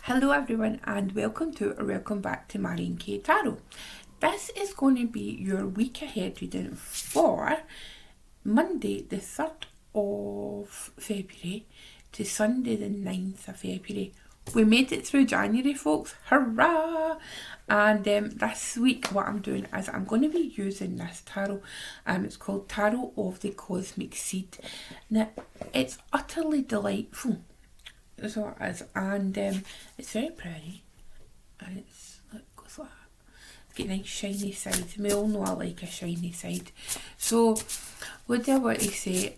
Hello everyone and welcome back to Marion K Tarot. This is going to be your week ahead reading for Monday the 3rd of February to Sunday the 9th of February. We made it through January, folks. Hurrah! And this week what I'm doing is I'm going to be using this tarot. It's called Tarot of the Cosmic Seed. Now, it's utterly delightful. So it is, and it's very pretty, and it's like goes like that. It's got a nice shiny side. We all know I like a shiny side. So what do I want to say?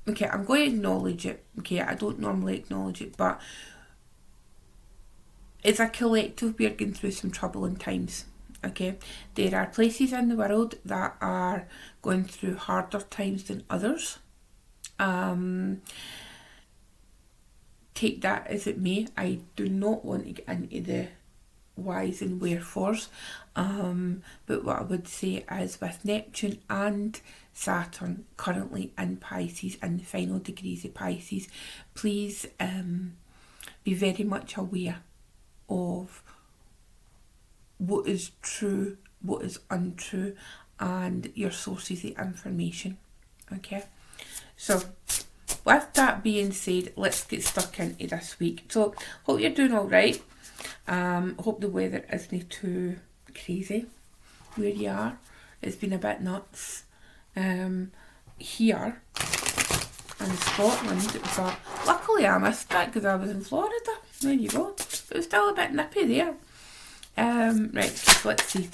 Okay, I'm going to acknowledge it. Okay, I don't normally acknowledge it, but it's a collective. We're going through some troubling times. Okay, there are places in the world that are going through harder times than others. Take that as it may. I do not want to get into the whys and wherefores, but what I would say is with Neptune and Saturn currently in Pisces, in the final degrees of Pisces, please be very much aware of what is true, what is untrue, and your sources of information. Okay, so with that being said, let's get stuck into this week. So, hope you're doing alright. Hope the weather isn't too crazy where you are. It's been a bit nuts here in Scotland, but luckily I missed that because I was in Florida. There you go. But it was still a bit nippy there. Right, so let's see.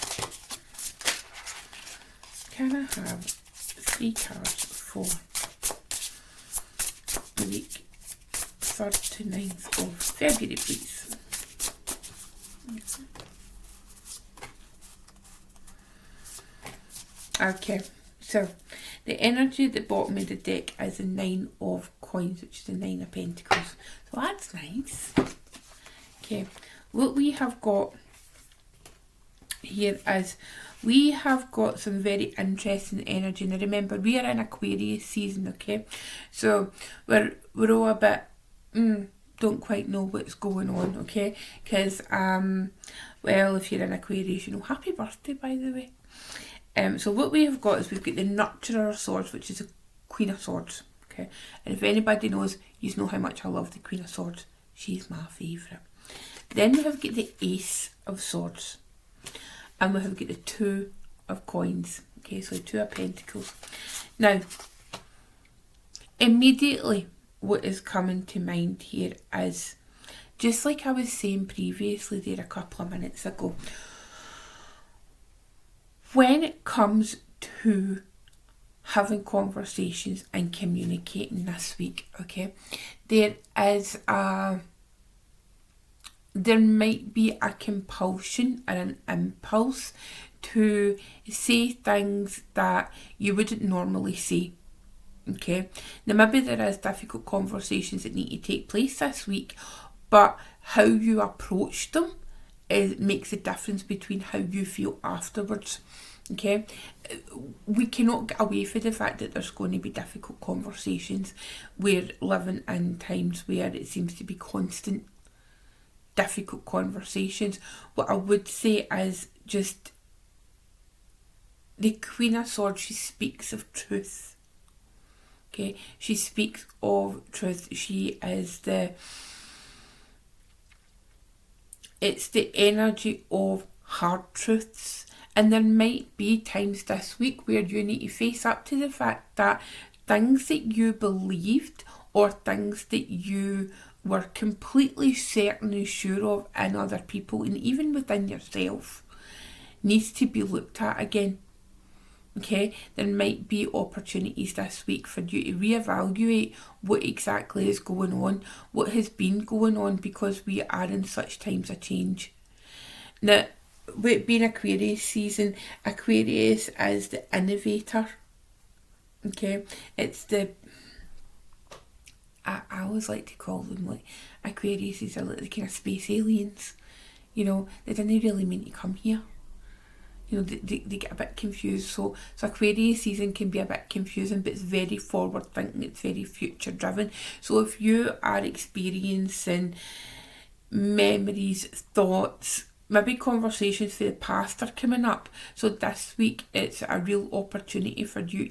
Can I have 3 cards for the week 3rd to 9th of February, please? Okay, so the energy at the bottom of the deck is the 9 of Coins, which is the 9 of Pentacles. So that's nice. Okay, what we have got here is we have got some very interesting energy. Now remember, we are in Aquarius season, okay? So we're all a bit don't quite know what's going on, okay? Because well, if you're in Aquarius, you know, happy birthday, by the way. So what we have got is we've got the Nurturer of Swords, which is the Queen of Swords, okay? And if anybody knows, you know how much I love the Queen of Swords. She's my favourite. Then we have got the Ace of Swords. And we have got the 2 of Coins. Okay, so 2 of Pentacles. Now, immediately what is coming to mind here is, just like I was saying previously there a couple of minutes ago, when it comes to having conversations and communicating this week, okay, there might be a compulsion or an impulse to say things that you wouldn't normally say. Okay, now maybe there is difficult conversations that need to take place this week, but how you approach them makes a difference between how you feel afterwards. Okay, we cannot get away from the fact that there's going to be difficult conversations. We're living in times where it seems to be constant difficult conversations. What I would say is just the Queen of Swords, she speaks of truth. Okay, she speaks of truth. She is it's the energy of hard truths. And there might be times this week where you need to face up to the fact that things that you believed or things that you were completely certain and sure of in other people and even within yourself needs to be looked at again. Okay, there might be opportunities this week for you to reevaluate what exactly is going on, what has been going on, because we are in such times of change. Now, with being Aquarius season, Aquarius is the innovator. Okay, it's the I always like to call them like Aquarius is like the kind of space aliens. You know, they didn't really mean to come here. You know, they get a bit confused. So Aquarius season can be a bit confusing, but it's very forward thinking, it's very future driven. So if you are experiencing memories, thoughts, maybe conversations for the past are coming up. So this week it's a real opportunity for you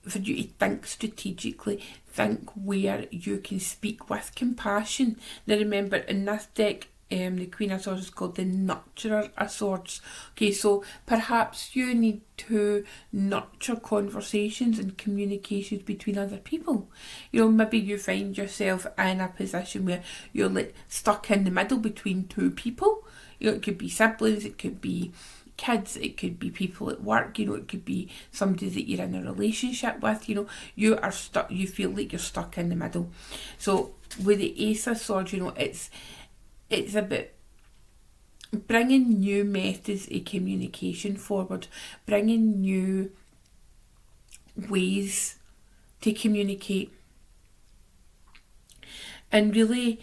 to think strategically, think where you can speak with compassion. Now remember, in this deck, the Queen of Swords is called the Nurturer of Swords. Okay, so perhaps you need to nurture conversations and communications between other people. Maybe you find yourself in a position where you're like stuck in the middle between two people. It could be siblings, it could be kids, it could be people at work, it could be somebody that you're in a relationship with, you are stuck, you feel like you're stuck in the middle. So with the Ace of Swords, it's about bringing new methods of communication forward, bringing new ways to communicate, and really,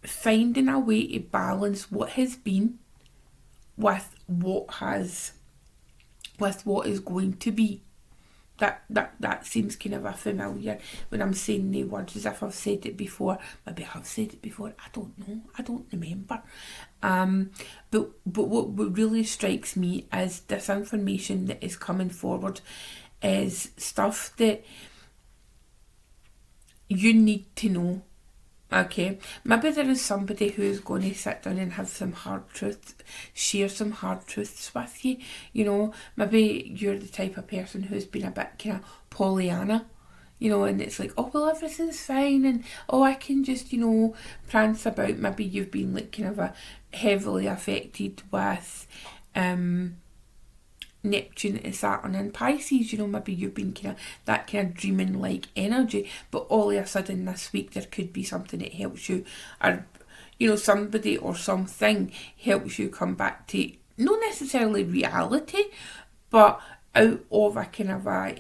finding a way to balance what has been with what is going to be. That seems kind of a familiar when I'm saying the words as if I've said it before. Maybe I have said it before, I don't know, I don't remember. But what really strikes me is this information that is coming forward is stuff that you need to know. Okay, maybe there is somebody who is going to sit down and have some hard truths, share some hard truths with you. Maybe you're the type of person who's been a bit kind of Pollyanna, and it's like, oh, well, everything's fine, and oh, I can just, prance about. Maybe you've been like kind of heavily affected with Neptune, Saturn and Pisces. Maybe you've been that kind of dreaming like energy, but all of a sudden this week there could be something that helps you, or somebody or something helps you come back to not necessarily reality, but out of a kind of a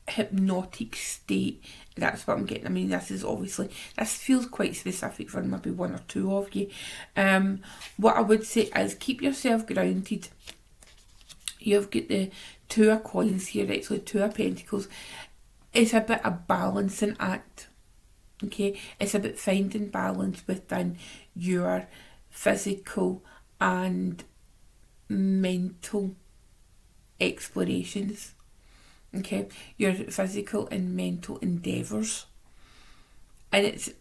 hypnotic state. That's what I'm getting. I mean, this feels quite specific for maybe one or two of you. What I would say is keep yourself grounded. You've got the Two of Coins here, right? So the Two of Pentacles. It's a bit of balancing act. Okay? It's about finding balance within your physical and mental explorations. Okay, your physical and mental endeavours, and it's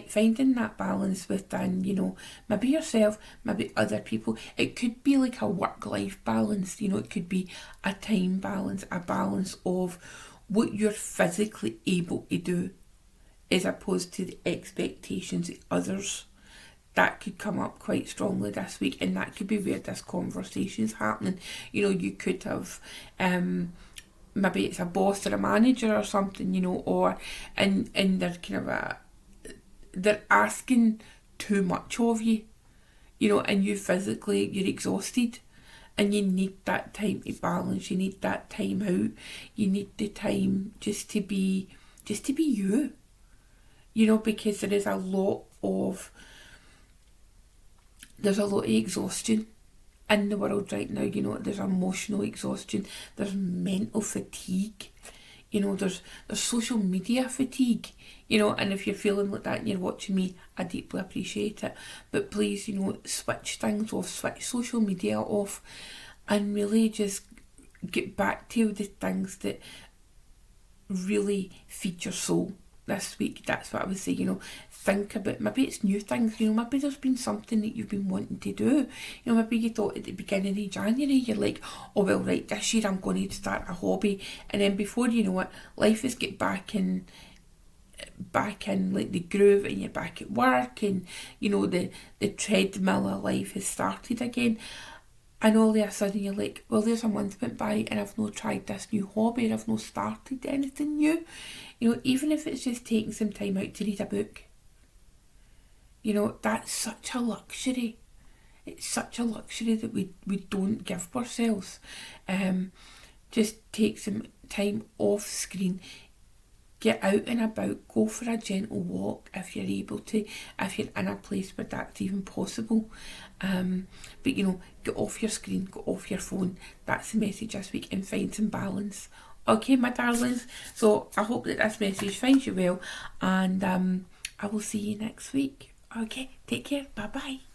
finding that balance within, maybe yourself, maybe other people. It could be like a work-life balance. It could be a time balance, a balance of what you're physically able to do, as opposed to the expectations of others. That could come up quite strongly this week, and that could be where this conversation is happening. You could have maybe it's a boss or a manager or something, or and they're kind of they're asking too much of you, and you're exhausted, and you need that time to balance. You need that time out. You need the time just to be you, because there's a lot of exhaustion in the world right now. There's emotional exhaustion, there's mental fatigue, there's social media fatigue, and if you're feeling like that and you're watching me, I deeply appreciate it. But please, switch things off, switch social media off, and really just get back to the things that really feed your soul this week. That's what I would say. Think about, maybe it's new things, maybe there's been something that you've been wanting to do. Maybe you thought at the beginning of January, you're like, oh well, right, this year I'm going to start a hobby, and then before you know it, life has get back in like the groove, and you're back at work, and the treadmill of life has started again. And all of a sudden you're like, well, there's a month went by and I've not tried this new hobby, and I've not started anything new. Even if it's just taking some time out to read a book. That's such a luxury. It's such a luxury that we don't give ourselves. Just take some time off screen. Get out and about, go for a gentle walk if you're able to, if you're in a place where that's even possible. But get off your screen, get off your phone. That's the message this week, and find some balance Okay, my darlings. So I hope that this message finds you well, and I will see you next week. Okay, take care. Bye bye.